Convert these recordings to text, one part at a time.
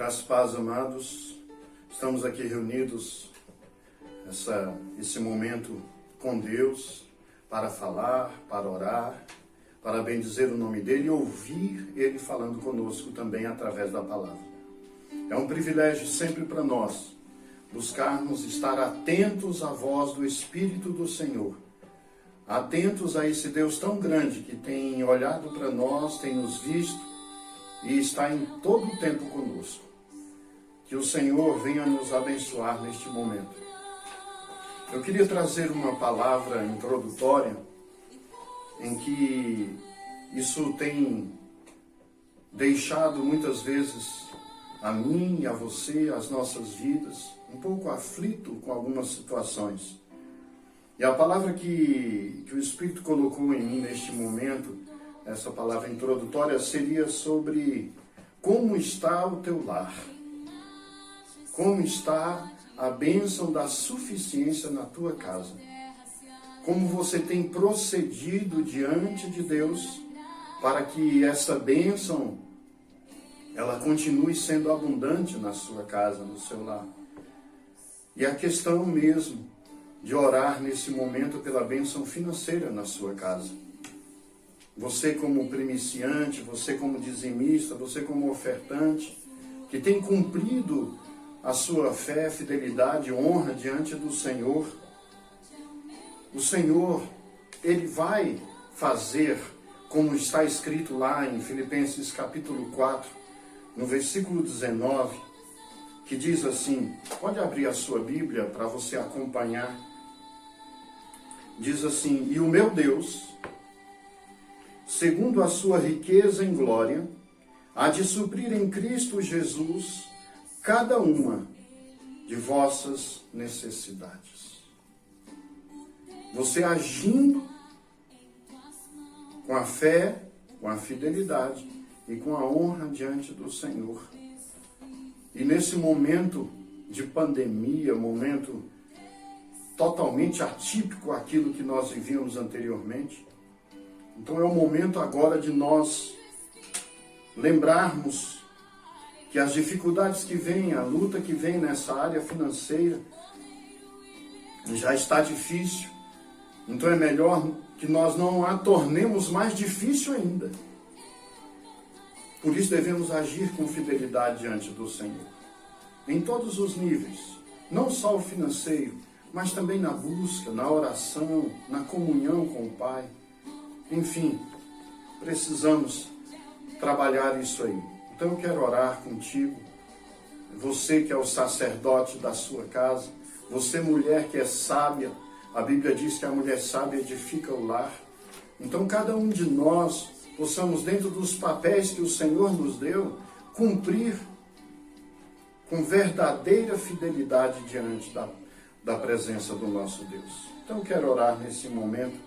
Graças e paz, amados. Estamos aqui reunidos esse momento com Deus para falar, para orar, para bendizer o nome dEle e ouvir Ele falando conosco também através da palavra. É um privilégio sempre para nós buscarmos estar atentos à voz do Espírito do Senhor, atentos a esse Deus tão grande que tem olhado para nós, tem nos visto e está em todo o tempo conosco. Que o Senhor venha nos abençoar neste momento. Eu queria trazer uma palavra introdutória em que isso tem deixado muitas vezes a mim e a você, as nossas vidas, um pouco aflito com algumas situações. E a palavra que o Espírito colocou em mim neste momento, essa palavra introdutória, seria sobre como está o teu lar. Como está a bênção da suficiência na tua casa. Como você tem procedido diante de Deus para que essa bênção ela continue sendo abundante na sua casa, no seu lar. E a questão mesmo de orar nesse momento pela bênção financeira na sua casa. Você como primiciante, você como dizimista, você como ofertante, que tem cumprido a sua fé, fidelidade, honra diante do Senhor. O Senhor, Ele vai fazer, como está escrito lá em Filipenses capítulo 4, no versículo 19, que diz assim, pode abrir a sua Bíblia para você acompanhar. Diz assim, e o meu Deus, segundo a sua riqueza em glória, há de suprir em Cristo Jesus cada uma de vossas necessidades. Você agindo com a fé, com a fidelidade e com a honra diante do Senhor. E nesse momento de pandemia, momento totalmente atípico àquilo que nós vivíamos anteriormente, então é o momento agora de nós lembrarmos que as dificuldades que vêm, a luta que vem nessa área financeira já está difícil. Então é melhor que nós não a tornemos mais difícil ainda. Por isso devemos agir com fidelidade diante do Senhor. Em todos os níveis. Não só o financeiro, mas também na busca, na oração, na comunhão com o Pai. Enfim, precisamos trabalhar isso aí. Então eu quero orar contigo, você que é o sacerdote da sua casa, você mulher que é sábia, a Bíblia diz que a mulher sábia edifica o lar. Então cada um de nós possamos, dentro dos papéis que o Senhor nos deu, cumprir com verdadeira fidelidade diante da presença do nosso Deus. Então eu quero orar nesse momento.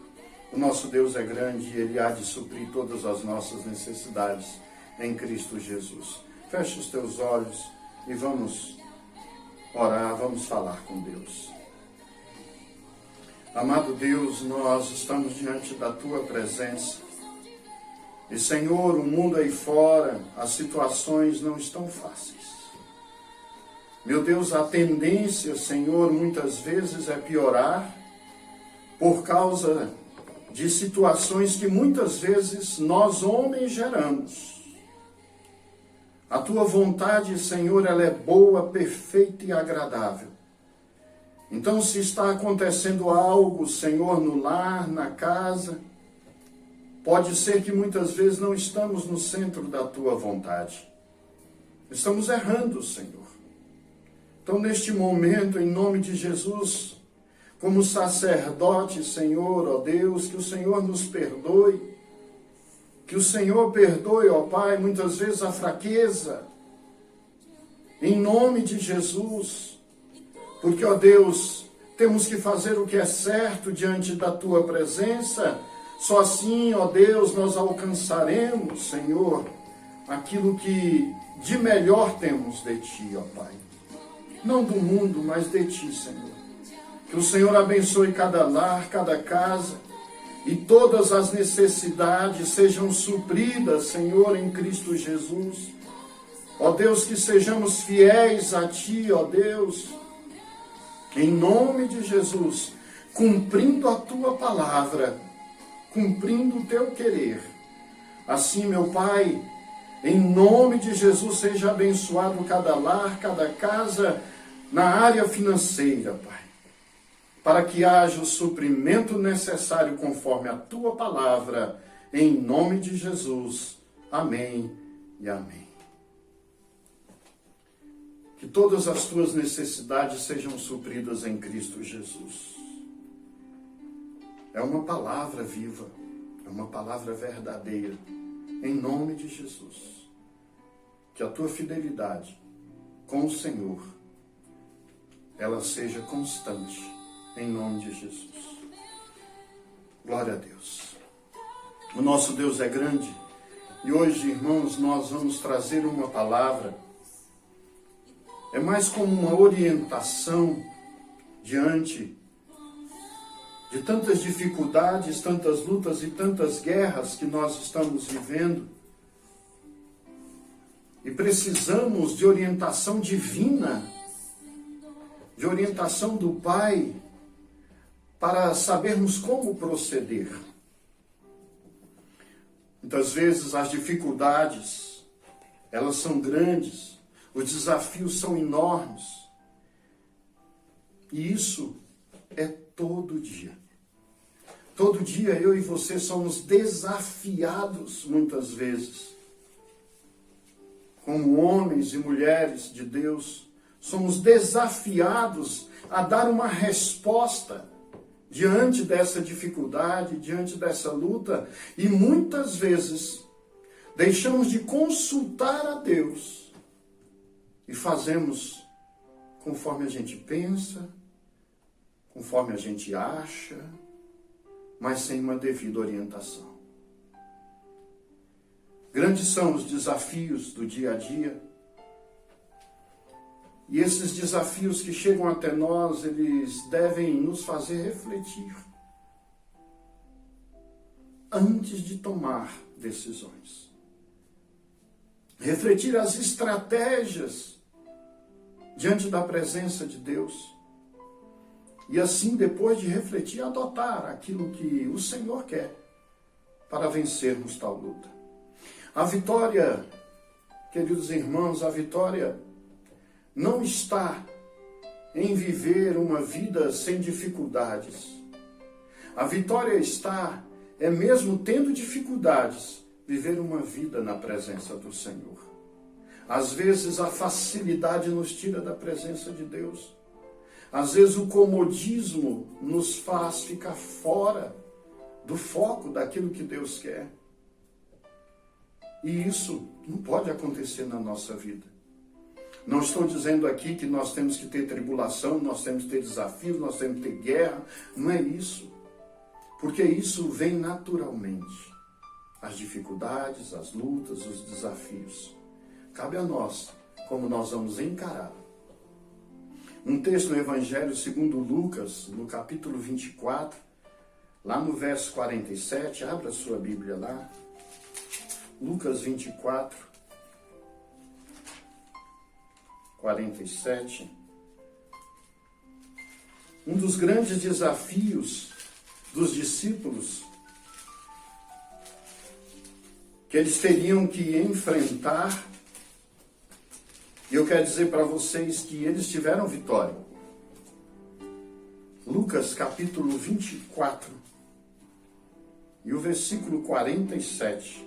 O nosso Deus é grande e Ele há de suprir todas as nossas necessidades em Cristo Jesus. Feche os teus olhos e vamos orar, vamos falar com Deus. Amado Deus, nós estamos diante da Tua presença. E Senhor, o mundo aí fora, as situações não estão fáceis. Meu Deus, a tendência, Senhor, muitas vezes é piorar por causa de situações que muitas vezes nós homens geramos. A Tua vontade, Senhor, ela é boa, perfeita e agradável. Então, se está acontecendo algo, Senhor, no lar, na casa, pode ser que muitas vezes não estamos no centro da Tua vontade. Estamos errando, Senhor. Então, neste momento, em nome de Jesus, como sacerdote, Senhor, ó Deus, que o Senhor nos perdoe. Que o Senhor perdoe, ó Pai, muitas vezes a fraqueza. Em nome de Jesus. Porque, ó Deus, temos que fazer o que é certo diante da Tua presença. Só assim, ó Deus, nós alcançaremos, Senhor, aquilo que de melhor temos de Ti, ó Pai. Não do mundo, mas de Ti, Senhor. Que o Senhor abençoe cada lar, cada casa, e todas as necessidades sejam supridas, Senhor, em Cristo Jesus. Ó Deus, que sejamos fiéis a Ti, ó Deus, em nome de Jesus, cumprindo a Tua palavra, cumprindo o Teu querer. Assim, meu Pai, em nome de Jesus, seja abençoado cada lar, cada casa, na área financeira, Pai, para que haja o suprimento necessário conforme a Tua palavra, em nome de Jesus. Amém e amém. Que todas as tuas necessidades sejam supridas em Cristo Jesus. É uma palavra viva, é uma palavra verdadeira, em nome de Jesus. Que a tua fidelidade com o Senhor, ela seja constante, em nome de Jesus. Glória a Deus. O nosso Deus é grande e hoje, irmãos, nós vamos trazer uma palavra. É mais como uma orientação diante de tantas dificuldades, tantas lutas e tantas guerras que nós estamos vivendo. E precisamos de orientação divina, de orientação do Pai, para sabermos como proceder. Muitas vezes as dificuldades, elas são grandes, os desafios são enormes. E isso é todo dia. Todo dia eu e você somos desafiados muitas vezes. Como homens e mulheres de Deus, somos desafiados a dar uma resposta diante dessa dificuldade, diante dessa luta. E muitas vezes deixamos de consultar a Deus e fazemos conforme a gente pensa, conforme a gente acha, mas sem uma devida orientação. Grandes são os desafios do dia a dia. E esses desafios que chegam até nós, eles devem nos fazer refletir antes de tomar decisões. Refletir as estratégias diante da presença de Deus. E assim, depois de refletir, adotar aquilo que o Senhor quer para vencermos tal luta. A vitória, queridos irmãos, a vitória não está em viver uma vida sem dificuldades. A vitória está, mesmo tendo dificuldades, viver uma vida na presença do Senhor. Às vezes a facilidade nos tira da presença de Deus. Às vezes o comodismo nos faz ficar fora do foco daquilo que Deus quer. E isso não pode acontecer na nossa vida. Não estou dizendo aqui que nós temos que ter tribulação, nós temos que ter desafios, nós temos que ter guerra. Não é isso. Porque isso vem naturalmente. As dificuldades, as lutas, os desafios. Cabe a nós como nós vamos encarar. Um texto no Evangelho segundo Lucas, no capítulo 24, lá no verso 47, abra a sua Bíblia lá. Lucas 24, 47. Um dos grandes desafios dos discípulos que eles teriam que enfrentar, e eu quero dizer para vocês que eles tiveram vitória. Lucas capítulo 24 e o versículo 47.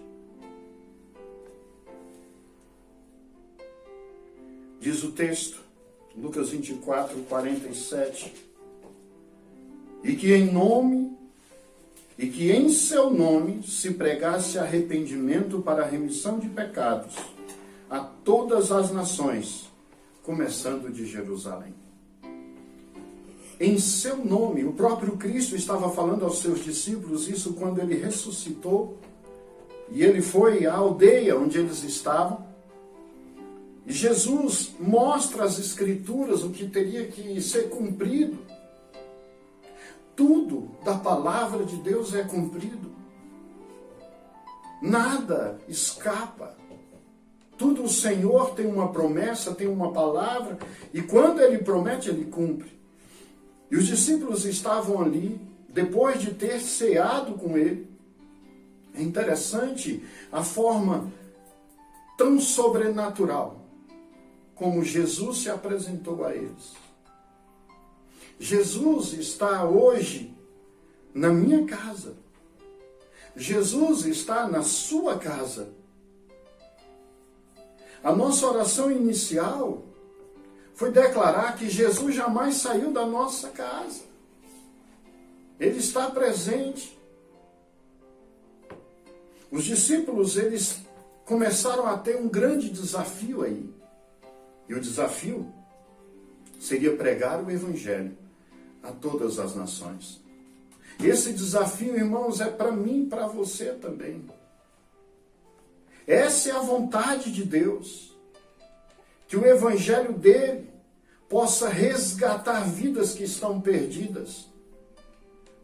Diz o texto, Lucas 24, 47, e que em seu nome se pregasse arrependimento para a remissão de pecados a todas as nações, começando de Jerusalém. Em seu nome, o próprio Cristo estava falando aos seus discípulos isso quando ele ressuscitou, e ele foi à aldeia onde eles estavam. E Jesus mostra às Escrituras o que teria que ser cumprido. Tudo da palavra de Deus é cumprido. Nada escapa. Tudo o Senhor tem uma promessa, tem uma palavra, e quando Ele promete, Ele cumpre. E os discípulos estavam ali, depois de ter ceado com Ele. É interessante a forma tão sobrenatural como Jesus se apresentou a eles. Jesus está hoje na minha casa. Jesus está na sua casa. A nossa oração inicial foi declarar que Jesus jamais saiu da nossa casa. Ele está presente. Os discípulos, eles começaram a ter um grande desafio aí. E o desafio seria pregar o Evangelho a todas as nações. Esse desafio, irmãos, é para mim e para você também. Essa é a vontade de Deus. Que o Evangelho dele possa resgatar vidas que estão perdidas.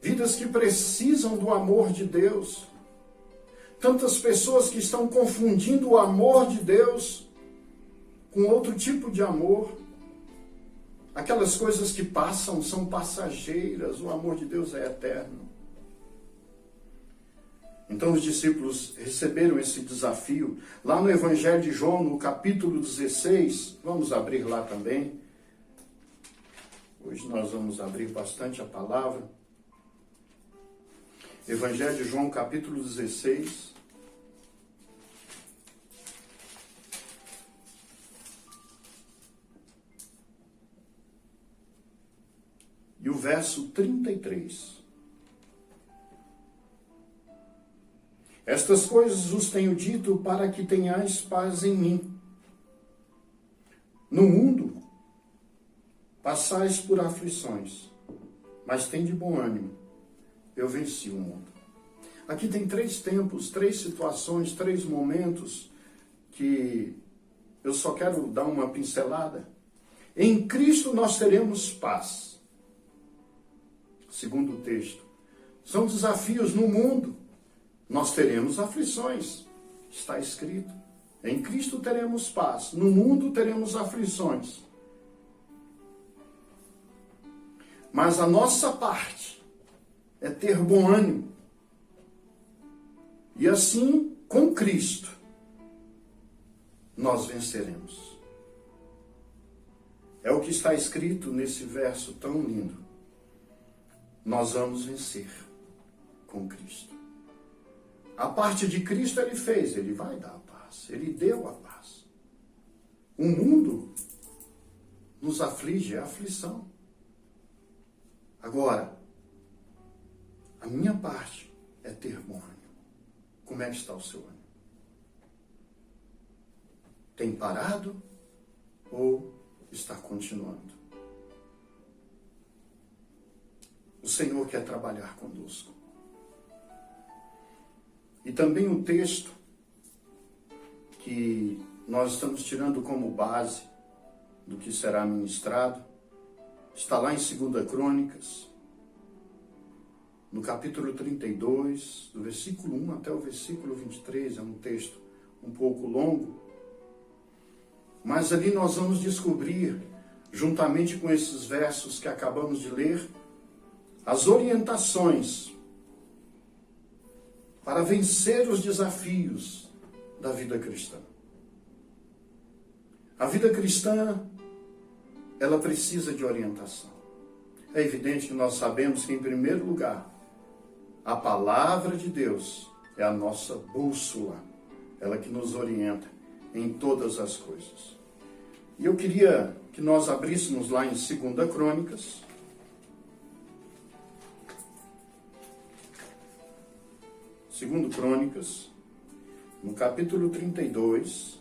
Vidas que precisam do amor de Deus. Tantas pessoas que estão confundindo o amor de Deus com outro tipo de amor. Aquelas coisas que passam são passageiras, o amor de Deus é eterno. Então os discípulos receberam esse desafio. Lá no Evangelho de João, no capítulo 16, vamos abrir lá também. Hoje nós vamos abrir bastante a palavra. Evangelho de João, capítulo 16. E o verso 33. Estas coisas vos tenho dito para que tenhais paz em mim. No mundo, passais por aflições, mas tende bom ânimo. Eu venci o mundo. Aqui tem 3 tempos, 3 situações, 3 momentos que eu só quero dar uma pincelada. Em Cristo nós teremos paz. Segundo o texto. São desafios no mundo. Nós teremos aflições. Está escrito. Em Cristo teremos paz. No mundo teremos aflições. Mas a nossa parte é ter bom ânimo. E assim, com Cristo, nós venceremos. É o que está escrito nesse verso tão lindo. Nós vamos vencer com Cristo. A parte de Cristo Ele fez, Ele vai dar a paz. Ele deu a paz. O mundo nos aflige, é aflição. Agora, a minha parte é ter bom ânimo. Como é que está o seu ânimo? Tem parado ou está continuando? O Senhor quer trabalhar conosco. E também o texto que nós estamos tirando como base do que será ministrado, está lá em 2 Crônicas, no capítulo 32, do versículo 1 até o versículo 23, é um texto um pouco longo, mas ali nós vamos descobrir, juntamente com esses versos que acabamos de ler, as orientações para vencer os desafios da vida cristã. A vida cristã, ela precisa de orientação. É evidente que nós sabemos que, em primeiro lugar, a palavra de Deus é a nossa bússola, ela que nos orienta em todas as coisas. E eu queria que nós abríssemos lá em 2 Crônicas, no capítulo 32,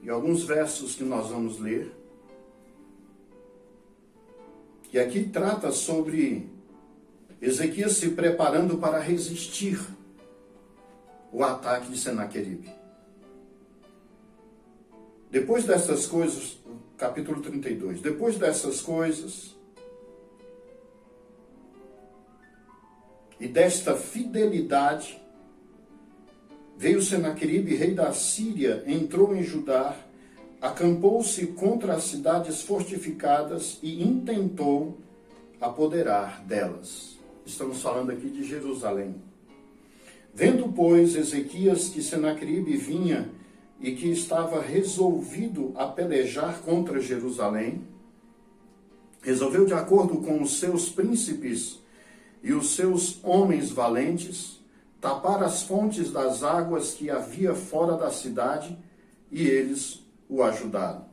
e alguns versos que nós vamos ler. E aqui trata sobre Ezequias se preparando para resistir o ataque de Senaqueribe. Depois dessas coisas, capítulo 32, depois dessas coisas, e desta fidelidade, veio Senaqueribe, rei da Síria, entrou em Judá, acampou-se contra as cidades fortificadas e intentou apoderar delas. Estamos falando aqui de Jerusalém. Vendo, pois, Ezequias que Senaqueribe vinha e que estava resolvido a pelejar contra Jerusalém, resolveu, de acordo com os seus príncipes e os seus homens valentes, tapar as fontes das águas que havia fora da cidade, e eles o ajudaram.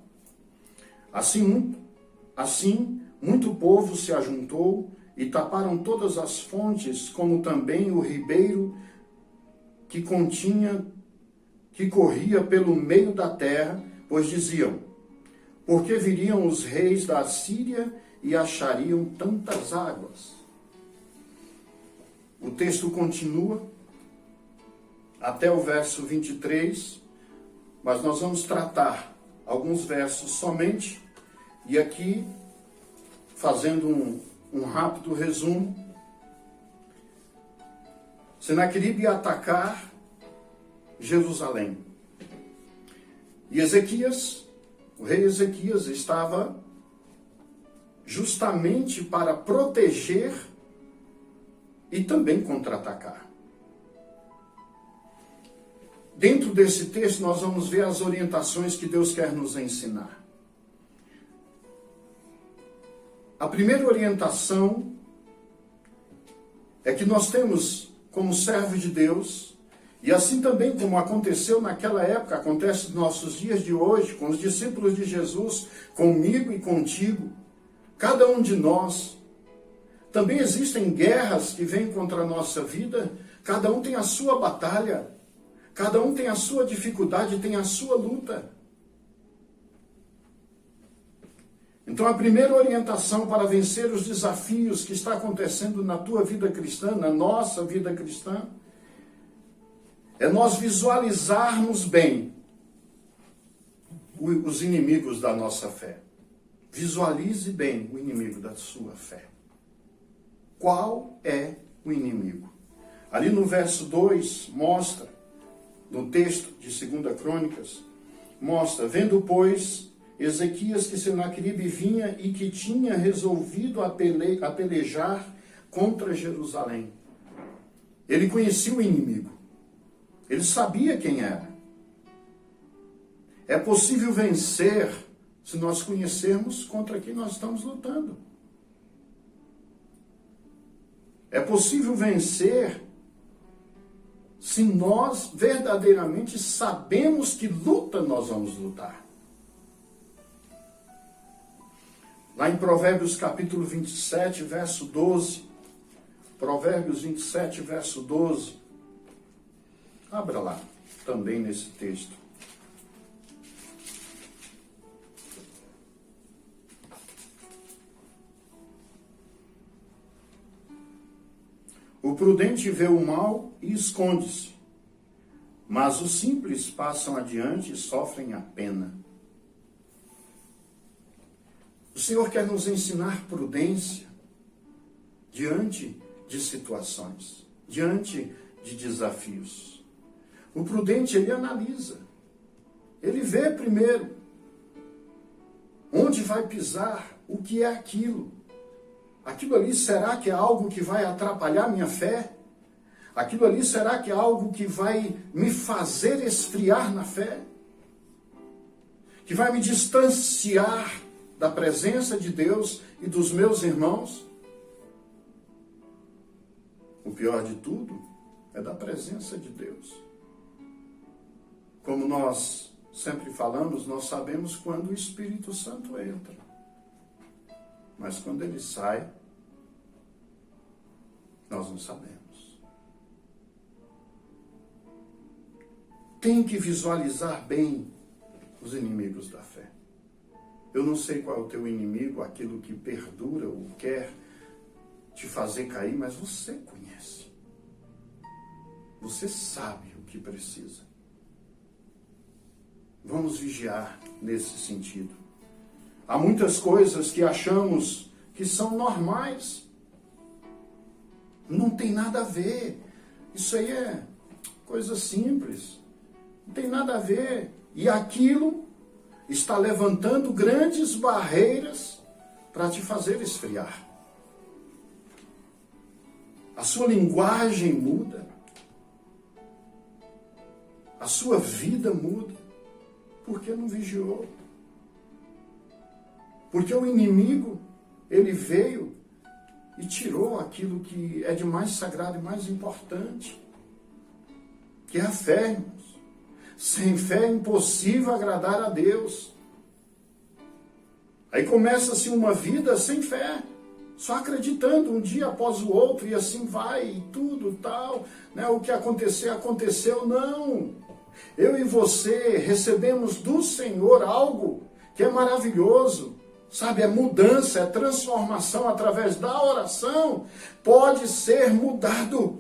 Assim, muito povo se ajuntou e taparam todas as fontes, como também o ribeiro que corria pelo meio da terra, pois diziam: porque viriam os reis da Síria e achariam tantas águas. O texto continua até o verso 23, mas nós vamos tratar alguns versos somente, e aqui, fazendo um rápido resumo, Senaqueribe ia atacar Jerusalém. E Ezequias, o rei Ezequias, estava justamente para proteger e também contra-atacar. Dentro desse texto nós vamos ver as orientações que Deus quer nos ensinar. A primeira orientação é que nós temos, como servo de Deus, e assim também como aconteceu naquela época, acontece nos nossos dias de hoje, com os discípulos de Jesus, comigo e contigo, cada um de nós. Também existem guerras que vêm contra a nossa vida, cada um tem a sua batalha, cada um tem a sua dificuldade, tem a sua luta. Então a primeira orientação para vencer os desafios que está acontecendo na tua vida cristã, na nossa vida cristã, é nós visualizarmos bem os inimigos da nossa fé. Visualize bem o inimigo da sua fé. Qual é o inimigo? Ali no verso 2 mostra, no texto de 2 Crônicas, mostra: vendo, pois, Ezequias que Senaqueribe vinha e que tinha resolvido a pelejar contra Jerusalém. Ele conhecia o inimigo. Ele sabia quem era. É possível vencer se nós conhecermos contra quem nós estamos lutando. É possível vencer se nós verdadeiramente sabemos que luta nós vamos lutar. Lá em Provérbios capítulo 27, verso 12. Provérbios 27, verso 12. Abra lá, também nesse texto. O prudente vê o mal e esconde-se, mas os simples passam adiante e sofrem a pena. O Senhor quer nos ensinar prudência diante de situações, diante de desafios. O prudente, ele analisa, ele vê primeiro onde vai pisar, o que é aquilo. Aquilo ali, será que é algo que vai atrapalhar minha fé? Aquilo ali, será que é algo que vai me fazer esfriar na fé? Que vai me distanciar da presença de Deus e dos meus irmãos? O pior de tudo é da presença de Deus. Como nós sempre falamos, nós sabemos quando o Espírito Santo entra. Mas quando ele sai, nós não sabemos. Tem que visualizar bem os inimigos da fé. Eu não sei qual é o teu inimigo, aquilo que perdura ou quer te fazer cair, mas você conhece. Você sabe o que precisa. Vamos vigiar nesse sentido. Há muitas coisas que achamos que são normais. Não tem nada a ver. Isso aí é coisa simples. Não tem nada a ver. E aquilo está levantando grandes barreiras para te fazer esfriar. A sua linguagem muda. A sua vida muda. Porque não vigiou. Porque o inimigo, ele veio e tirou aquilo que é de mais sagrado e mais importante, que é a fé, irmãos. Sem fé é impossível agradar a Deus. Aí começa-se uma vida sem fé, só acreditando um dia após o outro, e assim vai, e tudo tal, né? O que acontecer, aconteceu. Não! Eu e você recebemos do Senhor algo que é maravilhoso. Sabe, é mudança, é transformação através da oração. Pode ser mudado.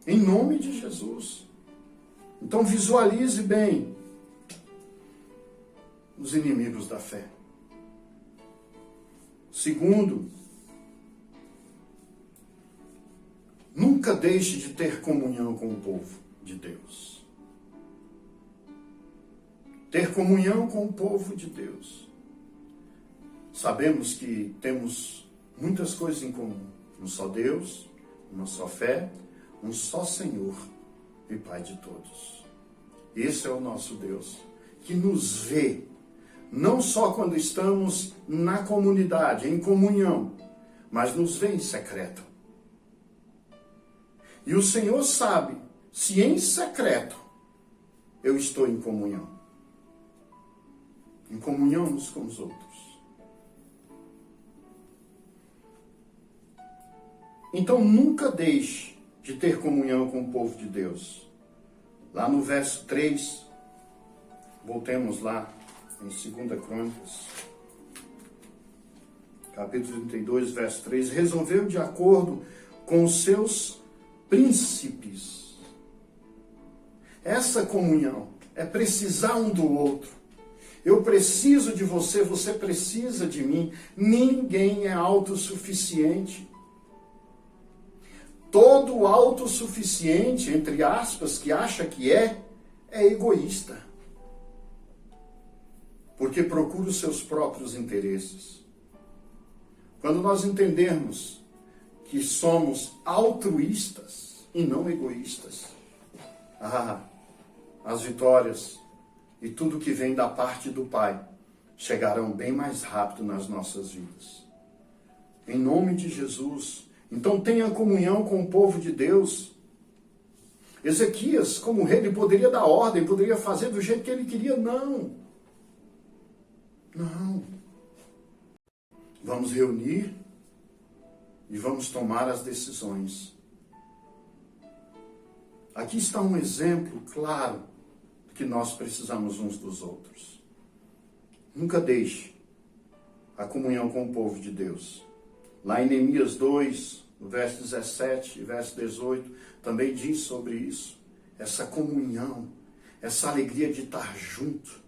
Em nome de Jesus. Então visualize bem os inimigos da fé. Segundo, nunca deixe de ter comunhão com o povo de Deus. Ter comunhão com o povo de Deus. Sabemos que temos muitas coisas em comum. Um só Deus, uma só fé, um só Senhor e Pai de todos. Esse é o nosso Deus, que nos vê, não só quando estamos na comunidade, em comunhão, mas nos vê em secreto. E o Senhor sabe se em secreto eu estou em comunhão. Em comunhão uns com os outros. Então nunca deixe de ter comunhão com o povo de Deus. Lá no verso 3, voltemos lá em 2 Crônicas, capítulo 32, verso 3, resolveu de acordo com os seus príncipes. Essa comunhão é precisar um do outro. Eu preciso de você, você precisa de mim. Ninguém é autossuficiente. Todo autossuficiente, entre aspas, que acha que é egoísta. Porque procura os seus próprios interesses. Quando nós entendermos que somos altruístas e não egoístas, as vitórias e tudo que vem da parte do Pai chegarão bem mais rápido nas nossas vidas. Em nome de Jesus. Então tenha comunhão com o povo de Deus. Ezequias, como rei, ele poderia dar ordem, poderia fazer do jeito que ele queria. Não. Não. Vamos reunir e vamos tomar as decisões. Aqui está um exemplo claro de que nós precisamos uns dos outros. Nunca deixe a comunhão com o povo de Deus. Lá em Neemias 2, no verso 17 e verso 18, também diz sobre isso. Essa comunhão, essa alegria de estar junto.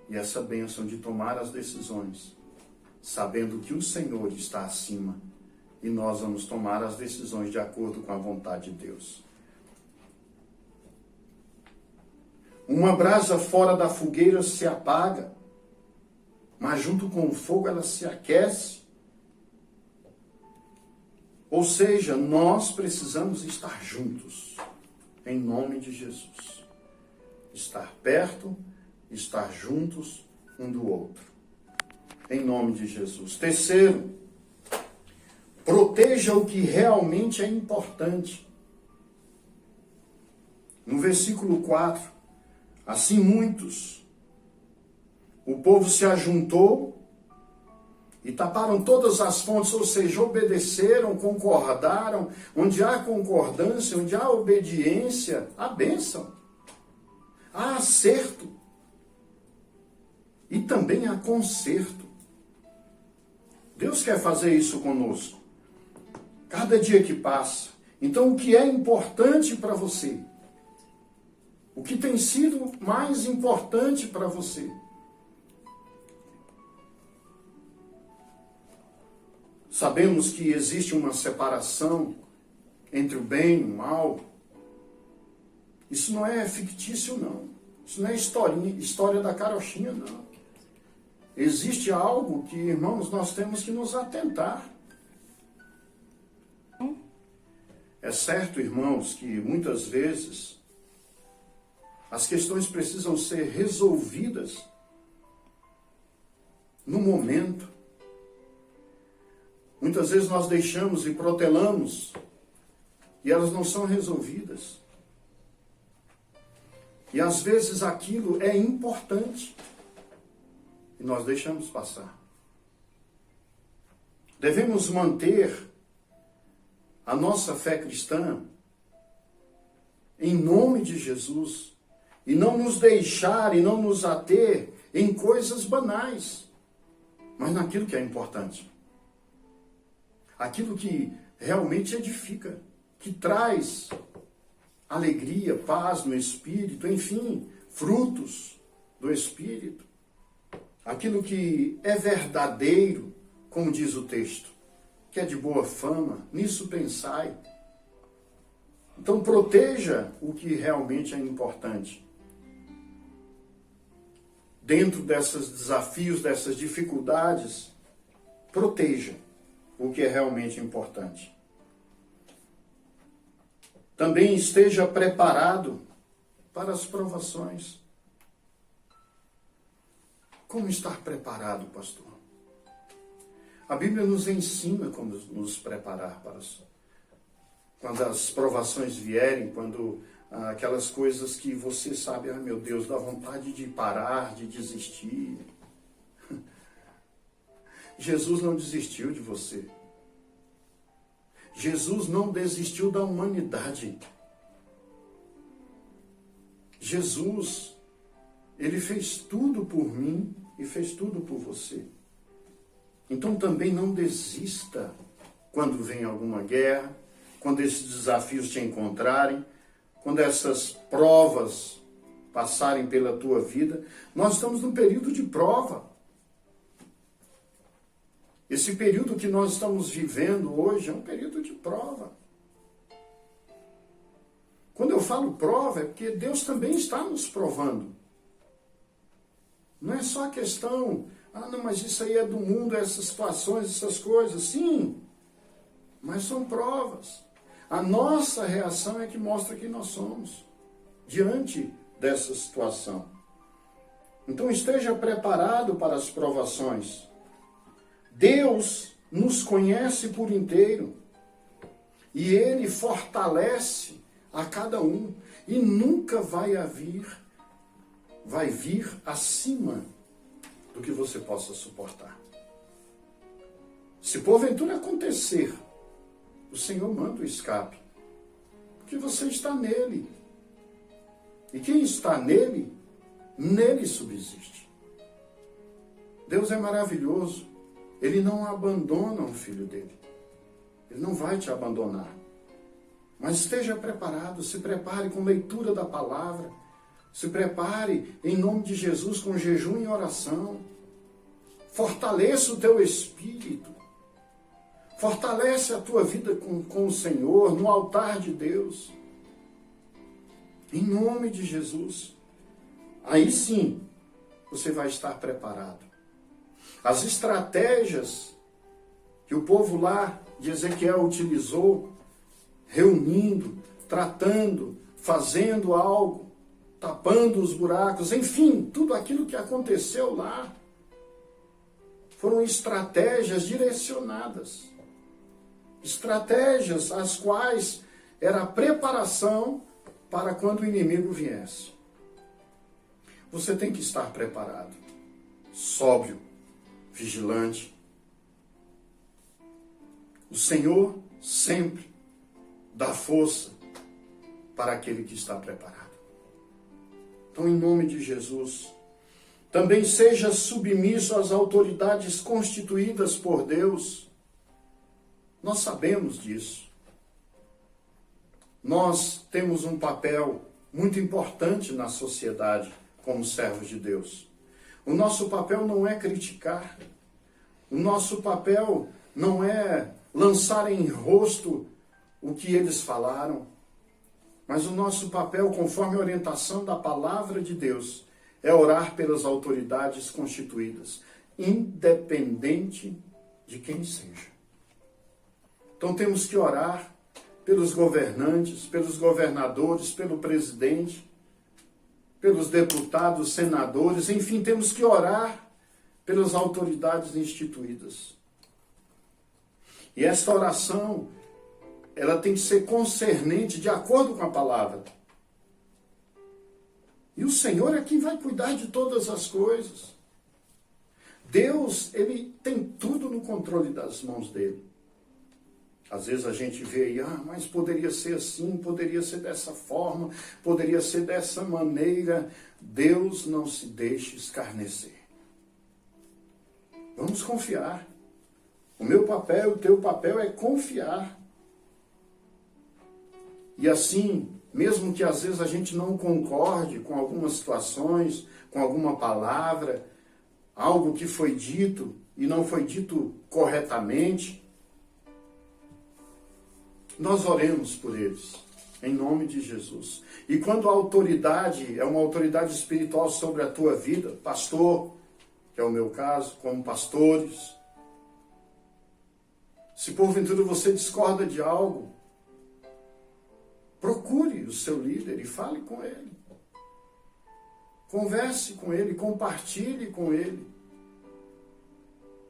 E essa bênção de tomar as decisões, sabendo que o Senhor está acima. E nós vamos tomar as decisões de acordo com a vontade de Deus. Uma brasa fora da fogueira se apaga, mas junto com o fogo ela se aquece. Ou seja, nós precisamos estar juntos, em nome de Jesus. Estar perto, estar juntos um do outro, em nome de Jesus. Terceiro, proteja o que realmente é importante. No versículo 4, assim muitos, o povo se ajuntou e taparam todas as fontes, ou seja, obedeceram, concordaram. Onde há concordância, onde há obediência, há bênção, há acerto e também há conserto. Deus quer fazer isso conosco, cada dia que passa. Então, o que é importante para você? O que tem sido mais importante para você? Sabemos que existe uma separação entre o bem e o mal. Isso não é fictício, não. Isso não é história da carochinha, não. Existe algo que, irmãos, nós temos que nos atentar. É certo, irmãos, que muitas vezes as questões precisam ser resolvidas no momento. Muitas vezes nós deixamos e protelamos e elas não são resolvidas. E às vezes aquilo é importante e nós deixamos passar. Devemos manter a nossa fé cristã em nome de Jesus e não nos deixar e não nos ater em coisas banais, mas naquilo que é importante. Aquilo que realmente edifica, que traz alegria, paz no Espírito, enfim, frutos do Espírito. Aquilo que é verdadeiro, como diz o texto, que é de boa fama, nisso pensai. Então proteja o que realmente é importante. Dentro desses desafios, dessas dificuldades, proteja o que é realmente importante. Também esteja preparado para as provações. Como estar preparado, pastor? A Bíblia nos ensina como nos preparar para quando as provações vierem, quando aquelas coisas que você sabe, meu Deus, dá vontade de parar, de desistir. Jesus não desistiu de você. Jesus não desistiu da humanidade. Jesus, ele fez tudo por mim e fez tudo por você. Então também não desista quando vem alguma guerra, quando esses desafios te encontrarem, quando essas provas passarem pela tua vida. Nós estamos num período de prova. Esse período que nós estamos vivendo hoje é um período de prova. Quando eu falo prova, é porque Deus também está nos provando. Não é só a questão, não, mas isso aí é do mundo, essas situações, essas coisas. Sim, mas são provas. A nossa reação é que mostra quem nós somos diante dessa situação. Então esteja preparado para as provações. Deus nos conhece por inteiro e Ele fortalece a cada um e nunca vai vir acima do que você possa suportar. Se porventura acontecer, o Senhor manda o escape, porque você está nele. E quem está nele, nele subsiste. Deus é maravilhoso. Ele não abandona o filho dele. Ele não vai te abandonar. Mas esteja preparado, se prepare com leitura da palavra. Se prepare em nome de Jesus com jejum e oração. Fortaleça o teu espírito. Fortalece a tua vida com o Senhor, no altar de Deus. Em nome de Jesus. Aí sim, você vai estar preparado. As estratégias que o povo lá de Ezequiel utilizou, reunindo, tratando, fazendo algo, tapando os buracos, enfim, tudo aquilo que aconteceu lá, foram estratégias direcionadas. Estratégias as quais era a preparação para quando o inimigo viesse. Você tem que estar preparado, sóbrio, vigilante. O Senhor sempre dá força para aquele que está preparado. Então, em nome de Jesus, também seja submisso às autoridades constituídas por Deus. Nós sabemos disso. Nós temos um papel muito importante na sociedade como servos de Deus. O nosso papel não é criticar. O nosso papel não é lançar em rosto o que eles falaram, mas o nosso papel, conforme a orientação da palavra de Deus, é orar pelas autoridades constituídas, independente de quem seja. Então temos que orar pelos governantes, pelos governadores, pelo presidente, pelos deputados, senadores, enfim, temos que orar pelas autoridades instituídas. E esta oração, ela tem que ser concernente de acordo com a palavra. E o Senhor é quem vai cuidar de todas as coisas. Deus, ele tem tudo no controle das mãos dele. Às vezes a gente vê aí, mas poderia ser assim, poderia ser dessa forma, poderia ser dessa maneira. Deus não se deixe escarnecer. Vamos confiar. O meu papel, o teu papel é confiar. E assim, mesmo que às vezes a gente não concorde com algumas situações, com alguma palavra, algo que foi dito e não foi dito corretamente, nós oremos por eles, em nome de Jesus. E quando a autoridade é uma autoridade espiritual sobre a tua vida, pastor, que é o meu caso, como pastores, se porventura você discorda de algo, procure o seu líder e fale com ele. Converse com ele, compartilhe com ele.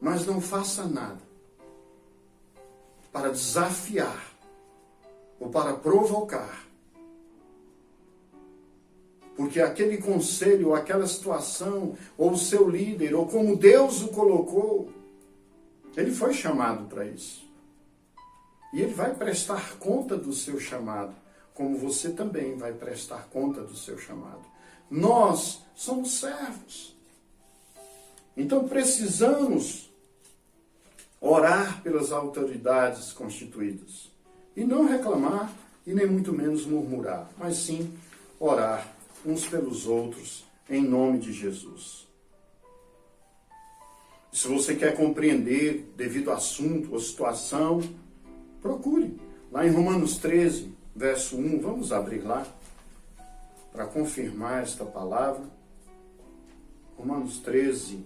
Mas não faça nada para desafiar ou para provocar. Porque aquele conselho, ou aquela situação, ou o seu líder, ou como Deus o colocou, ele foi chamado para isso. E ele vai prestar conta do seu chamado, como você também vai prestar conta do seu chamado. Nós somos servos. Então precisamos orar pelas autoridades constituídas. E não reclamar, e nem muito menos murmurar, mas sim orar uns pelos outros, em nome de Jesus. Se você quer compreender devido ao assunto ou situação, procure. Lá em Romanos 13, verso 1, vamos abrir lá, para confirmar esta palavra. Romanos 13,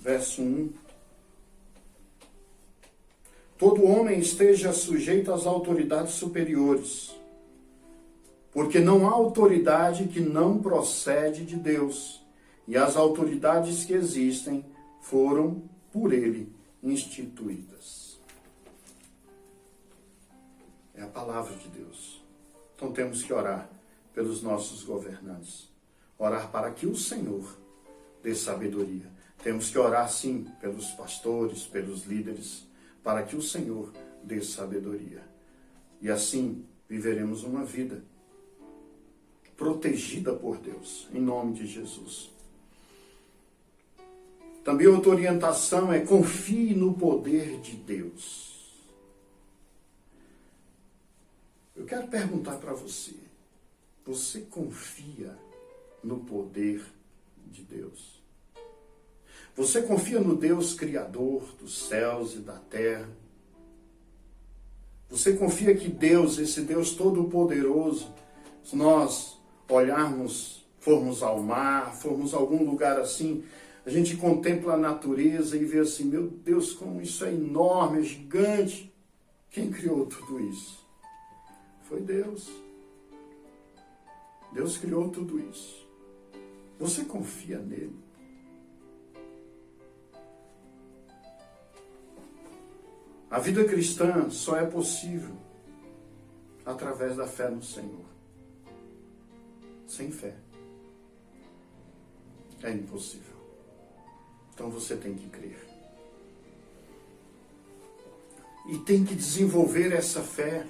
verso 1. Todo homem esteja sujeito às autoridades superiores, porque não há autoridade que não procede de Deus, e as autoridades que existem foram por ele instituídas. É a palavra de Deus. Então temos que orar pelos nossos governantes, orar para que o Senhor dê sabedoria. Temos que orar, sim, pelos pastores, pelos líderes, para que o Senhor dê sabedoria. E assim viveremos uma vida protegida por Deus, em nome de Jesus. Também outra orientação é confie no poder de Deus. Eu quero perguntar para você, você confia no poder de Deus? Você confia no Deus Criador dos céus e da terra? Você confia que Deus, esse Deus Todo-Poderoso, se nós olharmos, formos ao mar, formos a algum lugar assim, a gente contempla a natureza e vê assim, meu Deus, como isso é enorme, é gigante. Quem criou tudo isso? Foi Deus. Deus criou tudo isso. Você confia nele? A vida cristã só é possível através da fé no Senhor. Sem fé é impossível. Então você tem que crer. E tem que desenvolver essa fé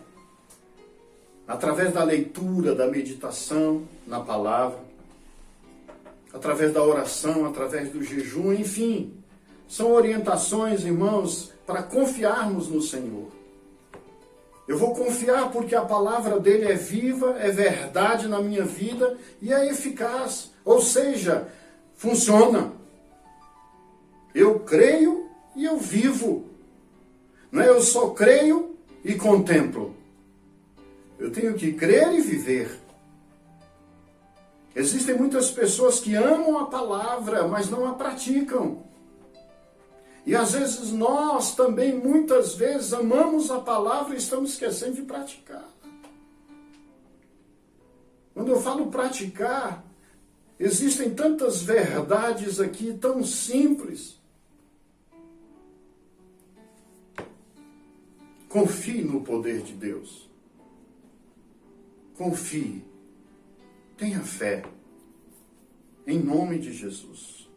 através da leitura, da meditação na palavra, através da oração, através do jejum, enfim. São orientações, irmãos, para confiarmos no Senhor. Eu vou confiar porque a palavra dele é viva, é verdade na minha vida e é eficaz. Ou seja, funciona. Eu creio e eu vivo. Não é eu só creio e contemplo. Eu tenho que crer e viver. Existem muitas pessoas que amam a palavra, mas não a praticam. E às vezes nós também, muitas vezes, amamos a palavra e estamos esquecendo de praticar. Quando eu falo praticar, existem tantas verdades aqui, tão simples. Confie no poder de Deus. Confie. Tenha fé. Em nome de Jesus.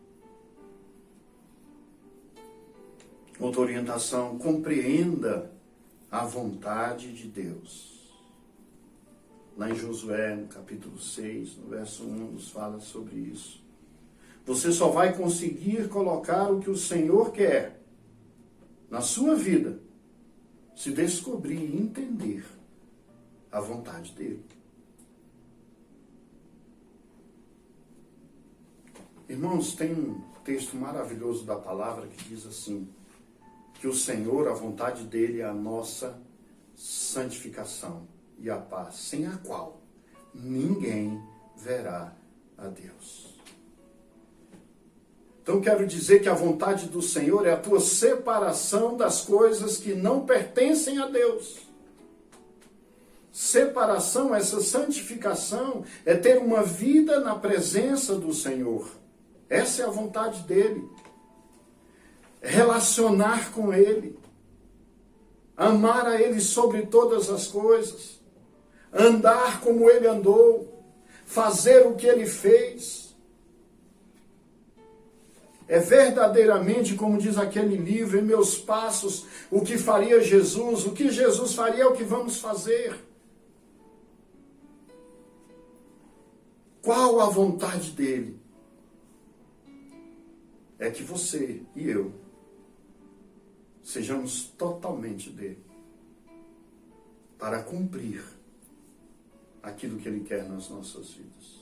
Outra orientação, compreenda a vontade de Deus. Lá em Josué, no capítulo 6, no verso 1, nos fala sobre isso. Você só vai conseguir colocar o que o Senhor quer na sua vida se descobrir e entender a vontade dele. Irmãos, tem um texto maravilhoso da palavra que diz assim, que o Senhor, a vontade dele é a nossa santificação e a paz, sem a qual ninguém verá a Deus. Então quero dizer que a vontade do Senhor é a tua separação das coisas que não pertencem a Deus. Separação, essa santificação, é ter uma vida na presença do Senhor. Essa é a vontade dele. Relacionar com ele. Amar a ele sobre todas as coisas. Andar como ele andou. Fazer o que ele fez. É verdadeiramente, como diz aquele livro, em meus passos, o que faria Jesus, o que Jesus faria é o que vamos fazer. Qual a vontade dele? É que você e eu sejamos totalmente dele para cumprir aquilo que ele quer nas nossas vidas.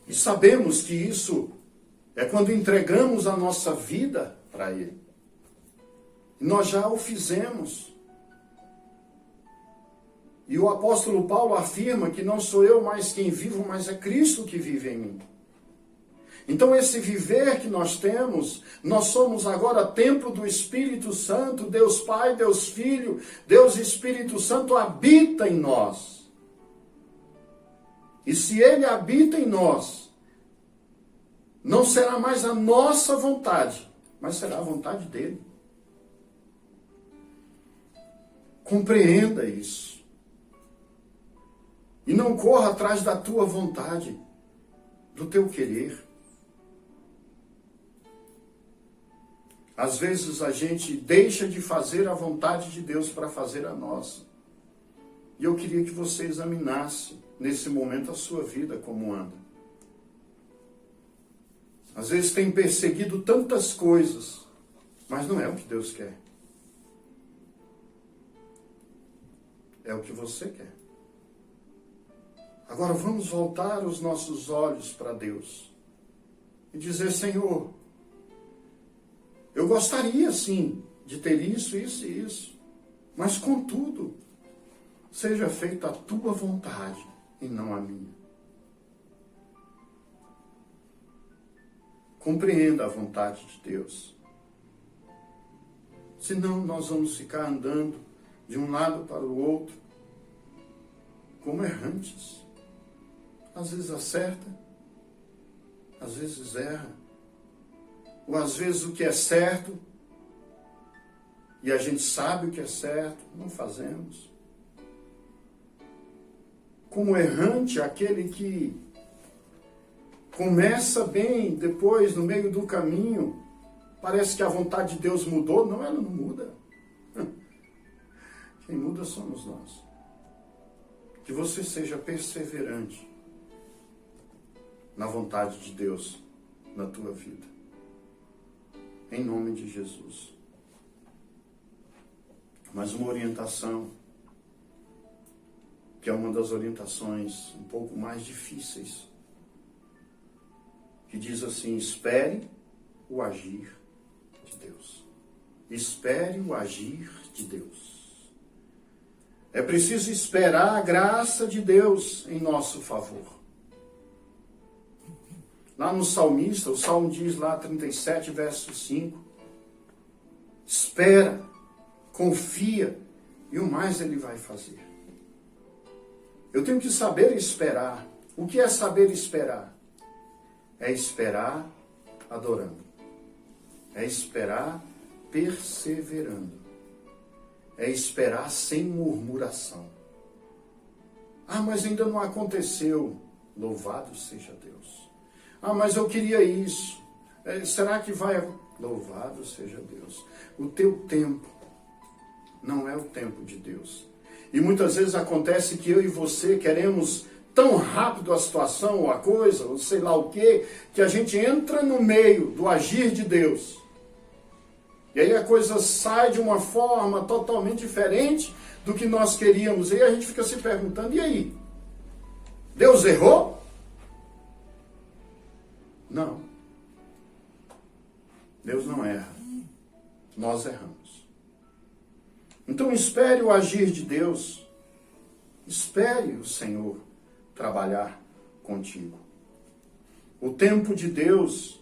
E sabemos que isso é quando entregamos a nossa vida para ele. E nós já o fizemos. E o apóstolo Paulo afirma que não sou eu mais quem vivo, mas é Cristo que vive em mim. Então esse viver que nós temos, nós somos agora templo do Espírito Santo, Deus Pai, Deus Filho, Deus Espírito Santo habita em nós. E se ele habita em nós, não será mais a nossa vontade, mas será a vontade dele. Compreenda isso. E não corra atrás da tua vontade, do teu querer. Às vezes a gente deixa de fazer a vontade de Deus para fazer a nossa. E eu queria que você examinasse nesse momento a sua vida como anda. Às vezes tem perseguido tantas coisas, mas não é o que Deus quer. É o que você quer. Agora vamos voltar os nossos olhos para Deus e dizer, Senhor, eu gostaria sim de ter isso, isso e isso, mas contudo, seja feita a tua vontade e não a minha. Compreenda a vontade de Deus. Senão nós vamos ficar andando de um lado para o outro, como errantes. Às vezes acerta, às vezes erra, ou às vezes o que é certo, e a gente sabe o que é certo, não fazemos. Como errante, aquele que começa bem, depois, no meio do caminho, parece que a vontade de Deus mudou. Não, ela não muda. Quem muda somos nós. Que você seja perseverante na vontade de Deus na tua vida. Em nome de Jesus. Mas uma orientação, que é uma das orientações um pouco mais difíceis, que diz assim: espere o agir de Deus. Espere o agir de Deus. É preciso esperar a graça de Deus em nosso favor. Lá no salmista, o salmo diz lá, 37, verso 5, espera, confia, e o mais ele vai fazer. Eu tenho que saber esperar. O que é saber esperar? É esperar adorando. É esperar perseverando. É esperar sem murmuração. Ah, mas ainda não aconteceu. Louvado seja Deus. Ah, mas eu queria isso. Será que vai? Louvado seja Deus. O teu tempo não é o tempo de Deus. E muitas vezes acontece que eu e você queremos tão rápido a situação, ou a coisa, ou sei lá o quê, que a gente entra no meio do agir de Deus. E aí a coisa sai de uma forma totalmente diferente do que nós queríamos. E aí a gente fica se perguntando, e aí? Deus errou? Não. Deus não erra. Nós erramos. Então espere o agir de Deus. Espere o Senhor trabalhar contigo. O tempo de Deus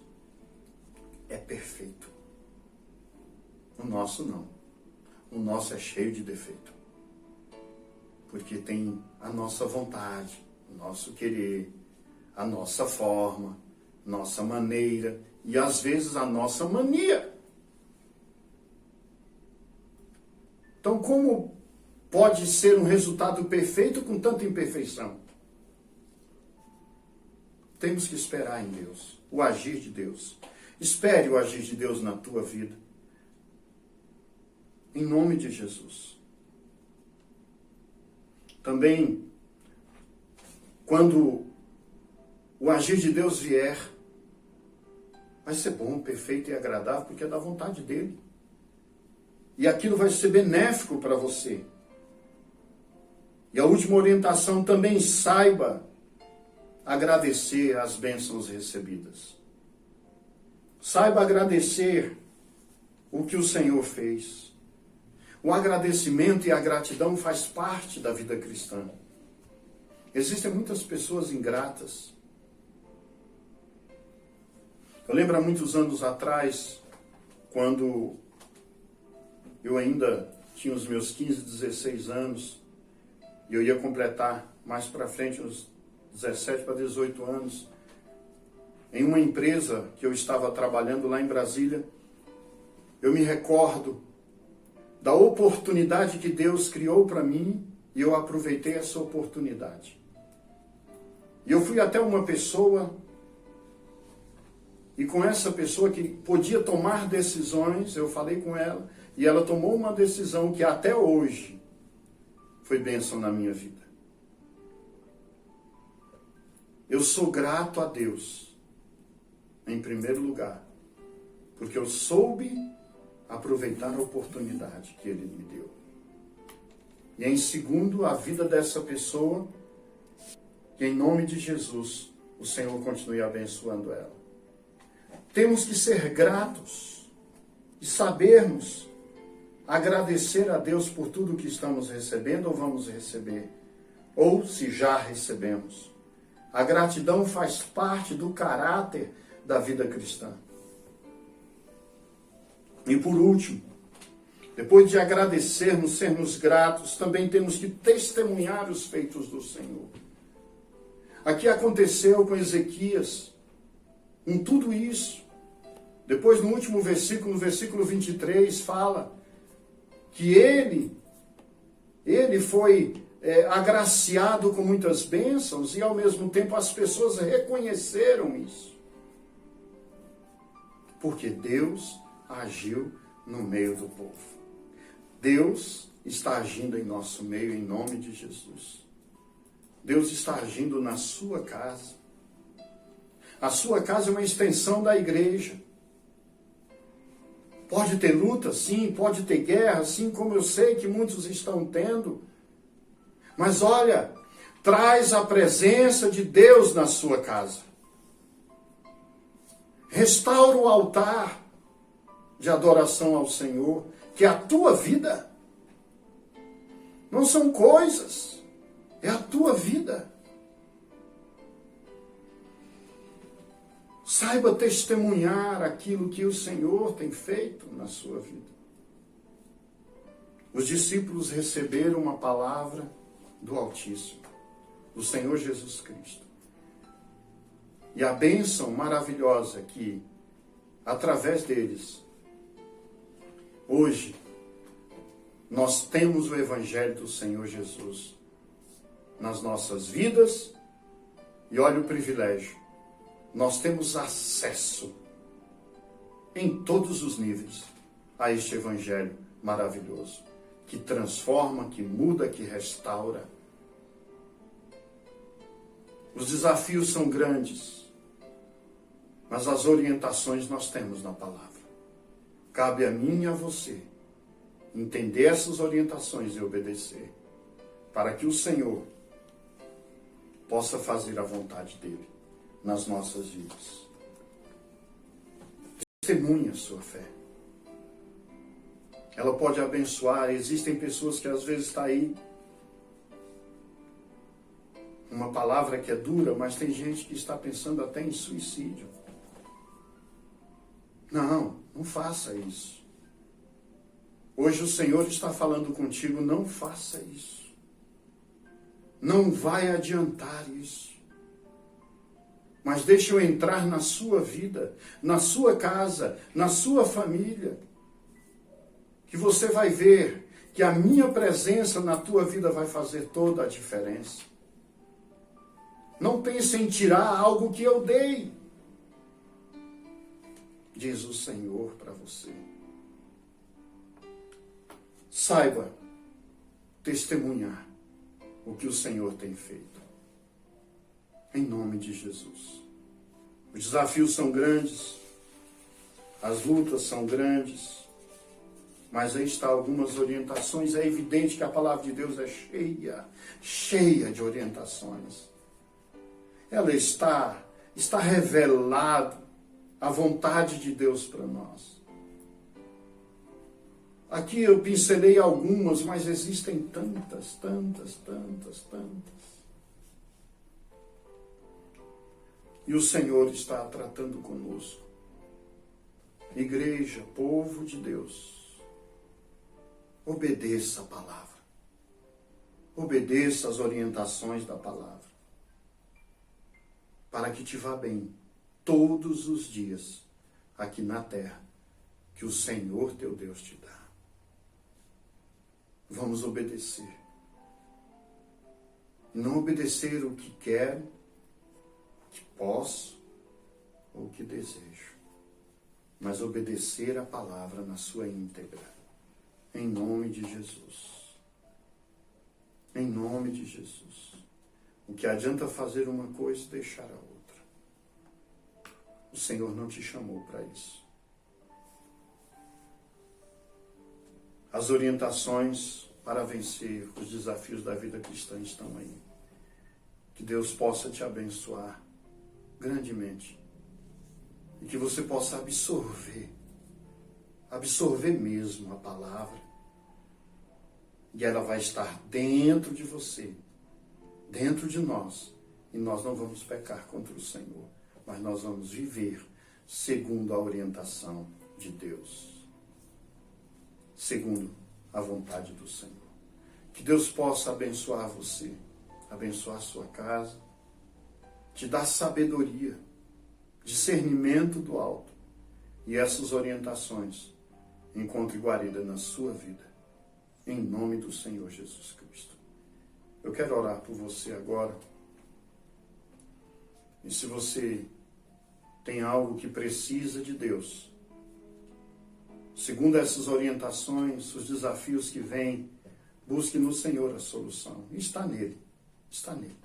é perfeito. O nosso não. O nosso é cheio de defeito. Porque tem a nossa vontade, o nosso querer, a nossa forma, nossa maneira e às vezes a nossa mania. Então, como pode ser um resultado perfeito com tanta imperfeição? Temos que esperar em Deus, o agir de Deus. Espere o agir de Deus na tua vida. Em nome de Jesus. Também, quando o agir de Deus vier, vai ser bom, perfeito e agradável, porque é da vontade dele. E aquilo vai ser benéfico para você. E a última orientação também: saiba agradecer as bênçãos recebidas. Saiba agradecer o que o Senhor fez. O agradecimento e a gratidão faz parte da vida cristã. Existem muitas pessoas ingratas. Eu lembro há muitos anos atrás, quando eu ainda tinha os meus 15, 16 anos, e eu ia completar mais para frente, uns 17 para 18 anos, em uma empresa que eu estava trabalhando lá em Brasília. Eu me recordo da oportunidade que Deus criou para mim, e eu aproveitei essa oportunidade. E eu fui até uma pessoa, e com essa pessoa que podia tomar decisões, eu falei com ela, e ela tomou uma decisão que até hoje foi bênção na minha vida. Eu sou grato a Deus, em primeiro lugar, porque eu soube aproveitar a oportunidade que Ele me deu. E em segundo, a vida dessa pessoa, que em nome de Jesus, o Senhor continue abençoando ela. Temos que ser gratos e sabermos agradecer a Deus por tudo que estamos recebendo ou vamos receber, ou se já recebemos. A gratidão faz parte do caráter da vida cristã. E por último, depois de agradecermos, sermos gratos, também temos que testemunhar os feitos do Senhor. Aqui aconteceu com Ezequias, em tudo isso. Depois, no último versículo, no versículo 23, fala que ele foi agraciado com muitas bênçãos, e ao mesmo tempo as pessoas reconheceram isso. Porque Deus agiu no meio do povo. Deus está agindo em nosso meio, em nome de Jesus. Deus está agindo na sua casa. A sua casa é uma extensão da igreja. Pode ter luta, sim, pode ter guerra, sim, como eu sei que muitos estão tendo. Mas olha, traz a presença de Deus na sua casa. Restaura o altar de adoração ao Senhor, que é a tua vida. Não são coisas, é a tua vida. Saiba testemunhar aquilo que o Senhor tem feito na sua vida. Os discípulos receberam uma palavra do Altíssimo, do Senhor Jesus Cristo. E a bênção maravilhosa que, através deles, hoje, nós temos o Evangelho do Senhor Jesus nas nossas vidas. E olha o privilégio. Nós temos acesso em todos os níveis a este Evangelho maravilhoso, que transforma, que muda, que restaura. Os desafios são grandes, mas as orientações nós temos na palavra. Cabe a mim e a você entender essas orientações e obedecer, para que o Senhor possa fazer a vontade dele nas nossas vidas. Testemunhe a sua fé. Ela pode abençoar. Existem pessoas que às vezes está aí uma palavra que é dura, mas tem gente que está pensando até em suicídio. Não faça isso. Hoje o Senhor está falando contigo, não faça isso. Não vai adiantar isso. Mas deixa eu entrar na sua vida, na sua casa, na sua família. Que você vai ver que a minha presença na tua vida vai fazer toda a diferença. Não pense em tirar algo que eu dei, diz o Senhor para você. Saiba testemunhar o que o Senhor tem feito. Em nome de Jesus. Os desafios são grandes, as lutas são grandes, mas aí está algumas orientações. É evidente que a palavra de Deus é cheia de orientações. Ela está revelado a vontade de Deus para nós. Aqui eu pincelei algumas, mas existem tantas. E o Senhor está tratando conosco. Igreja, povo de Deus, obedeça a palavra. Obedeça as orientações da palavra. Para que te vá bem todos os dias aqui na terra que o Senhor teu Deus te dá. Vamos obedecer. Não obedecer o que quero, o que posso ou o que desejo, mas obedecer a palavra na sua íntegra. Em nome de Jesus. Em nome de Jesus. O que adianta fazer uma coisa e deixar a outra? O Senhor não te chamou para isso. As orientações para vencer os desafios da vida cristã estão aí. Que Deus possa te abençoar grandemente. E que você possa absorver mesmo a palavra. E ela vai estar dentro de você, dentro de nós. E nós não vamos pecar contra o Senhor, mas nós vamos viver segundo a orientação de Deus. Segundo a vontade do Senhor. Que Deus possa abençoar você, abençoar a sua casa, te dar sabedoria, discernimento do alto. E essas orientações encontre guarida na sua vida. Em nome do Senhor Jesus Cristo. Eu quero orar por você agora. E se você tem algo que precisa de Deus, segundo essas orientações, os desafios que vêm, busque no Senhor a solução. E está nele. Está nele.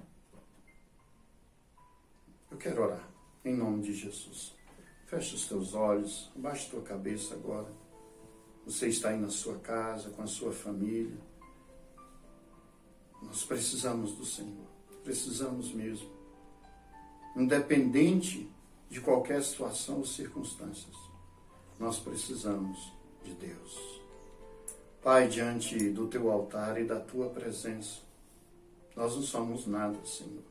Eu quero orar em nome de Jesus. Feche os teus olhos, abaixe tua cabeça agora. Você está aí na sua casa, com a sua família. Nós precisamos do Senhor. Precisamos mesmo. Independente de qualquer situação ou circunstâncias, nós precisamos de Deus. Pai, diante do teu altar e da tua presença, nós não somos nada, Senhor.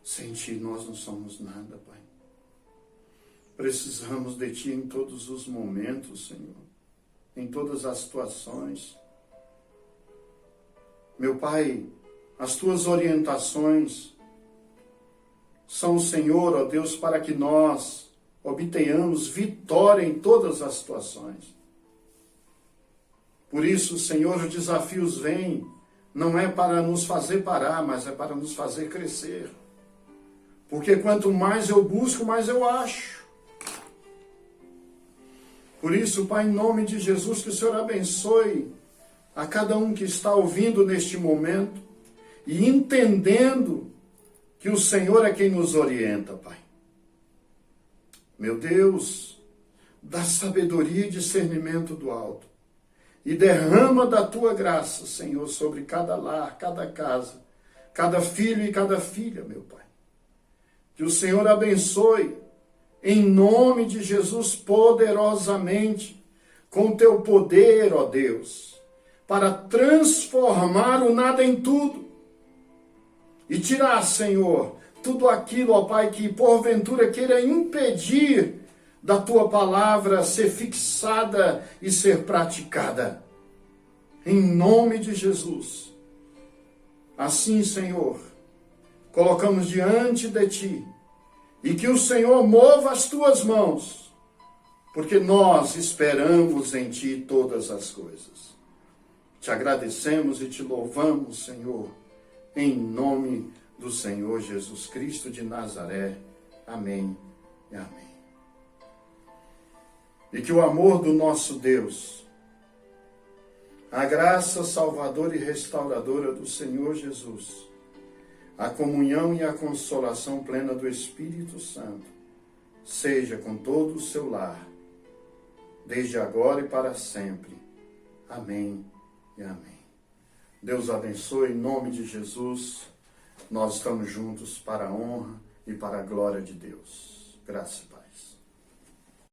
Sem ti nós não somos nada, Pai. Precisamos de ti em todos os momentos, Senhor. Em todas as situações. Meu Pai, as tuas orientações são, Senhor, ó Deus, para que nós obtenhamos vitória em todas as situações. Por isso, Senhor, os desafios vêm, não é para nos fazer parar, mas é para nos fazer crescer. Porque quanto mais eu busco, mais eu acho. Por isso, Pai, em nome de Jesus, que o Senhor abençoe a cada um que está ouvindo neste momento e entendendo que o Senhor é quem nos orienta, Pai. Meu Deus, dá sabedoria e discernimento do alto e derrama da tua graça, Senhor, sobre cada lar, cada casa, cada filho e cada filha, meu Pai. Que o Senhor abençoe, em nome de Jesus, poderosamente, com teu poder, ó Deus, para transformar o nada em tudo e tirar, Senhor, tudo aquilo, ó Pai, que porventura queira impedir da tua palavra ser fixada e ser praticada. Em nome de Jesus. Assim, Senhor, colocamos diante de ti e que o Senhor mova as tuas mãos, porque nós esperamos em ti todas as coisas. Te agradecemos e te louvamos, Senhor, em nome do Senhor Jesus Cristo de Nazaré. Amém e amém. E que o amor do nosso Deus, a graça salvadora e restauradora do Senhor Jesus, a comunhão e a consolação plena do Espírito Santo, seja com todo o seu lar, desde agora e para sempre. Amém e amém. Deus abençoe em nome de Jesus. Nós estamos juntos para a honra e para a glória de Deus. Graças a Deus.